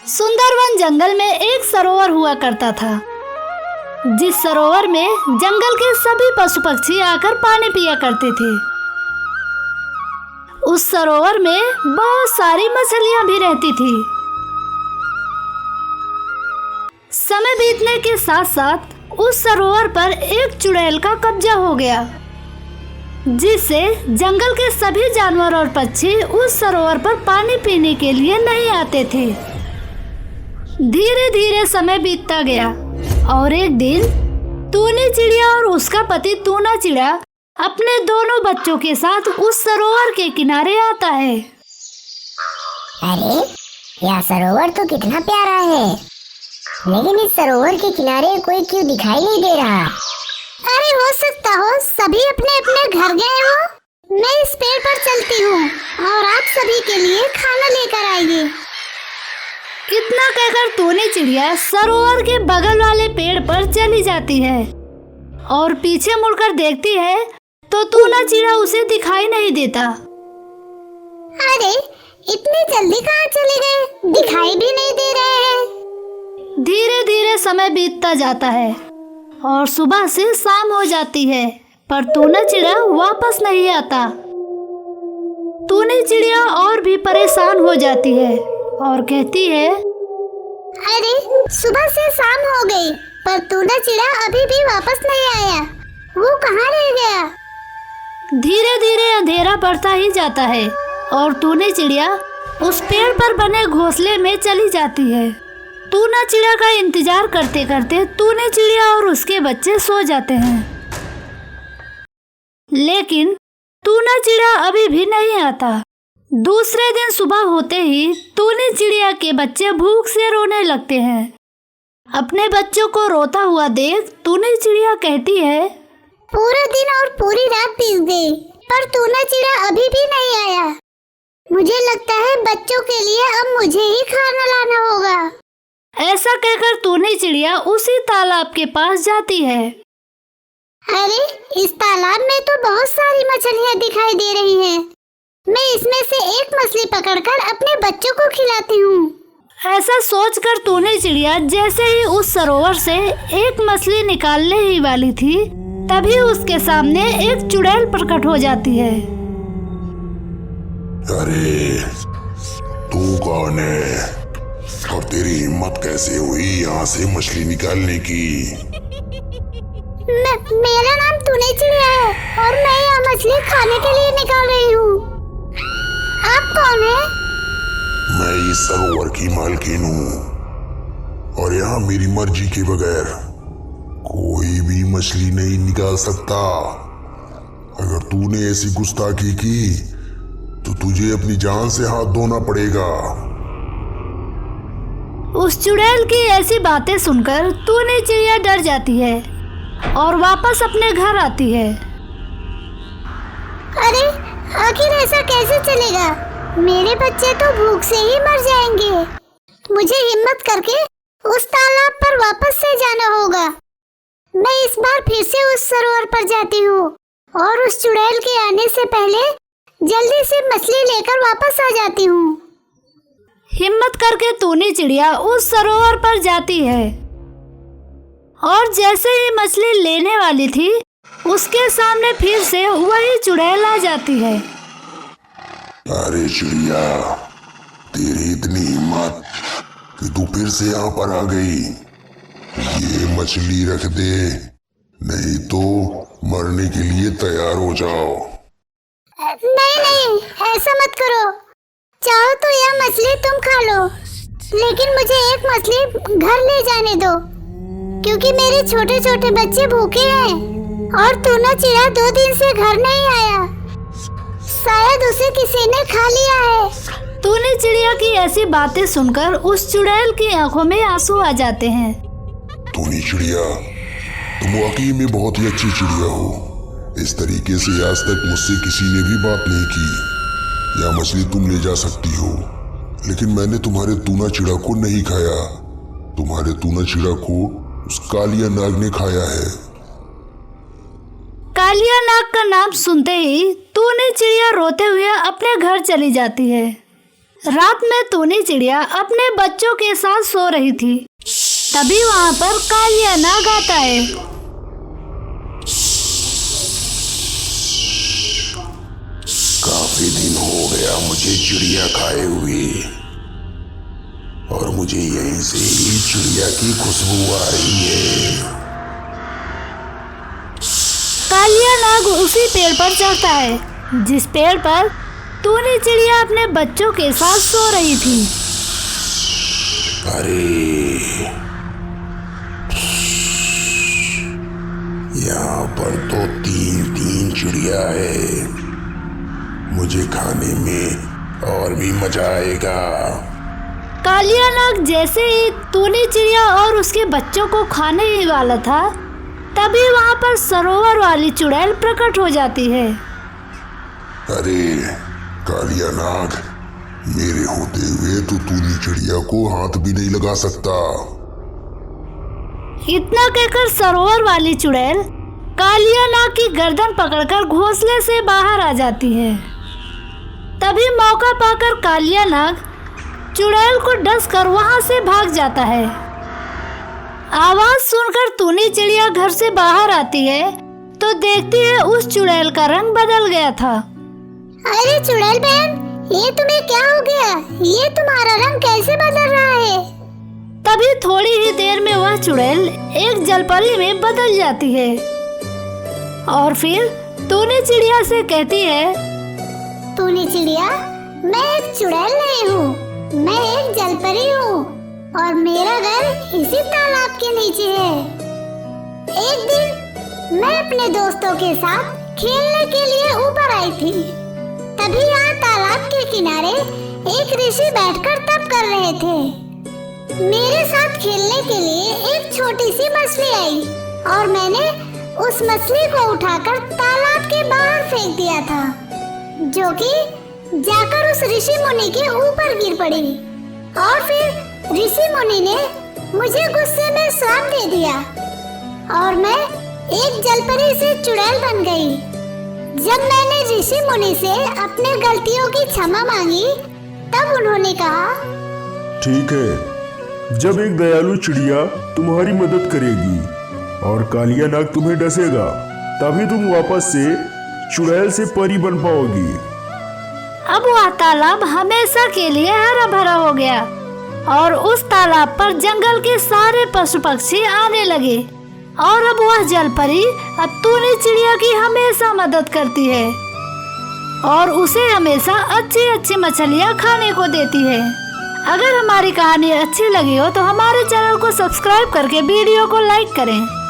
सुंदरवन जंगल में एक सरोवर हुआ करता था। जिस सरोवर में जंगल के सभी पशु पक्षी आकर पानी पिया करते थे। उस सरोवर में बहुत सारी मछलियां भी रहती थी। समय बीतने के साथ साथ उस सरोवर पर एक चुड़ैल का कब्जा हो गया, जिससे जंगल के सभी जानवर और पक्षी उस सरोवर पर पानी पीने के लिए नहीं आते थे। धीरे धीरे समय बीतता गया और एक दिन टूनी चिड़िया और उसका पति टूना चिड़ा अपने दोनों बच्चों के साथ उस सरोवर के किनारे आता है। अरे यह सरोवर तो कितना प्यारा है, लेकिन इस सरोवर के किनारे कोई क्यों दिखाई नहीं दे रहा? अरे हो सकता हो सभी अपने अपने घर गए हो। मैं इस पेड़ पर चलती हूँ और आप सभी के लिए खाना लेकर आइए। इतना कहकर टूनी चिड़िया सरोवर के बगल वाले पेड़ पर चली जाती है और पीछे मुड़कर देखती है तो टूना चिड़ा उसे दिखाई नहीं देता। अरे इतनी जल्दी कहाँ चले गए, दिखाई भी नहीं दे रहे हैं। धीरे धीरे समय बीतता जाता है और सुबह से शाम हो जाती है, पर टूना चिड़ा वापस नहीं आता। टूनी चिड़िया और भी परेशान हो जाती है और कहती है, अरे सुबह से शाम हो गई पर टूना चिड़ा अभी भी वापस नहीं आया, वो कहाँ रह गया? धीरे धीरे अंधेरा बढ़ता ही जाता है और टूनी चिड़िया उस पेड़ पर बने घोंसले में चली जाती है। टूना चिड़ा का इंतजार करते करते टूनी चिड़िया और उसके बच्चे सो जाते हैं, लेकिन टूना चिड़ा अभी भी नहीं आता। दूसरे दिन सुबह होते ही टूनी चिड़िया के बच्चे भूख से रोने लगते हैं। अपने बच्चों को रोता हुआ देख टूनी चिड़िया कहती है, पूरा दिन और पूरी रात बीत गई पर टूना चिड़ा अभी भी नहीं आया। मुझे लगता है बच्चों के लिए अब मुझे ही खाना लाना होगा। ऐसा कहकर टूनी चिड़िया उसी तालाब के पास जाती है। अरे इस तालाब में तो बहुत सारी मछलियाँ दिखाई दे रही हैं। मैं इसमें से एक मछली पकड़कर अपने बच्चों को खिलाती हूँ। ऐसा सोचकर टूनी चिड़िया जैसे ही उस सरोवर से एक मछली निकालने ही वाली थी, तभी उसके सामने एक चुड़ैल प्रकट हो जाती है। अरे तू कौन है और तेरी हिम्मत कैसे हुई यहाँ से मछली निकालने की? मेरा नाम टूनी चिड़िया है और मैं यहाँ मछली खाने के लिए निकाल रही हूँ। आप कौन है? मैं इस सरोवर की मालकिन हूँ और यहाँ मेरी मर्जी के बगैर कोई भी मछली नहीं निकाल सकता। अगर तूने ऐसी गुस्ताखी की तो तुझे अपनी जान से हाथ धोना पड़ेगा। उस चुड़ैल की ऐसी बातें सुनकर टूनी चिड़िया डर जाती है और वापस अपने घर आती है। अरे आखिर ऐसा कैसे चलेगा? मेरे बच्चे तो भूख से ही मर जाएंगे। मुझे हिम्मत करके उस तालाब पर वापस से जाना होगा। मैं इस बार फिर से उस सरोवर पर जाती हूँ और उस चुड़ैल के आने से पहले जल्दी से मछली लेकर वापस आ जाती हूँ। हिम्मत करके टूनी चिड़िया उस सरोवर पर जाती है और जैसे ही मछली लेने वाली थी, उसके सामने फिर से वही चुड़ैल आ जाती है। अरे चिड़िया, तेरी इतनी हिम्मत कि तू फिर से यहाँ पर आ गई। ये मछली रख दे, नहीं तो मरने के लिए तैयार हो जाओ। नहीं नहीं, ऐसा मत करो। चाहो तो यह मछली तुम खा लो, लेकिन मुझे एक मछली घर ले जाने दो, क्योंकि मेरे छोटे छोटे बच्चे भूखे हैं और टूना चिड़ा 2 दिन से घर नहीं आया। शायद उसे किसी ने खा लिया है। टूनी चिड़िया की ऐसी बातें सुनकर उस चुड़ैल की आंखों में आंसू आ जाते हैं। टूनी चिड़िया, तुम वाकई में बहुत ही अच्छी चिड़िया हो। इस तरीके से आज तक मुझसे किसी ने भी बात नहीं की। यह मछली तुम ले जा सकती हो, लेकिन मैंने तुम्हारे टूना चिड़ा को नहीं खाया। तुम्हारे टूना चिड़ा को उस कालिया नाग ने खाया है। कालिया नाग का नाम सुनते ही टूनी चिड़िया रोते हुए अपने घर चली जाती है। रात में टूनी चिड़िया अपने बच्चों के साथ सो रही थी। तभी वहाँ पर कालिया नाग आता है। काफी दिन हो गया मुझे चिड़िया खाए हुए, और मुझे यहीं से ही चिड़िया की खुशबू आ रही है। कालिया नाग उसी पेड़ पर चढ़ता है जिस पेड़ पर टूनी चिड़िया अपने बच्चों के साथ सो रही थी। अरे यहाँ पर तो तीन चिड़िया है, मुझे खाने में और भी मजा आएगा। कालिया नाग जैसे ही टूनी चिड़िया और उसके बच्चों को खाने ही वाला था, तभी वहाँ पर सरोवर वाली चुड़ैल प्रकट हो जाती है। अरे कालिया नाग, मेरे होते हुए तो टूनी चिड़िया को हाथ भी नहीं लगा सकता। इतना कहकर सरोवर वाली चुड़ैल कालिया नाग की गर्दन पकड़कर घोंसले से बाहर आ जाती है। तभी मौका पाकर कालिया नाग चुड़ैल को डसकर वहां से भाग जाता है। आवाज सुनकर टूनी चिड़िया घर से बाहर आती है तो देखती है उस चुड़ैल का रंग बदल गया था। अरे चुड़ैल बहन, ये तुम्हें क्या हो गया? ये तुम्हारा रंग कैसे बदल रहा है? तभी थोड़ी ही देर में वह चुड़ैल एक जलपरी में बदल जाती है और फिर टूनी चिड़िया से कहती है, टूनी चिड़िया, मैं एक चुड़ैल नहीं हूँ, मैं एक जलपरी हूँ और मेरा घर इसी तालाब के नीचे है। एक दिन मैं अपने दोस्तों के साथ खेलने के लिए ऊपर आई थी। तभी यहाँ तालाब के किनारे एक ऋषि बैठकर तप कर रहे थे। मेरे साथ खेलने के लिए एक छोटी सी मछली आई और मैंने उस मछली को उठाकर तालाब के बाहर फेंक दिया था, जो कि जाकर उस ऋषि मुनि के ऊपर गिर पड़ी। और फिर ऋषि मुनि ने मुझे गुस्से में श्राप दे दिया और मैं एक जलपरी से चुड़ैल बन गई। जब मैंने ऋषि मुनि से अपने गलतियों की क्षमा मांगी, तब उन्होंने कहा, ठीक है, जब एक दयालु चिड़िया तुम्हारी मदद करेगी और कालिया नाग तुम्हें डसेगा, तभी तुम वापस से चुड़ैल से परी बन पाओगी। अब वह तालाब हमेशा के लिए हरा भरा हो गया और उस तालाब पर जंगल के सारे पशु पक्षी आने लगे और अब वह जलपरी अब टूनी चिड़िया की हमेशा मदद करती है और उसे हमेशा अच्छी अच्छी मछलियाँ खाने को देती है। अगर हमारी कहानी अच्छी लगी हो तो हमारे चैनल को सब्सक्राइब करके वीडियो को लाइक करें।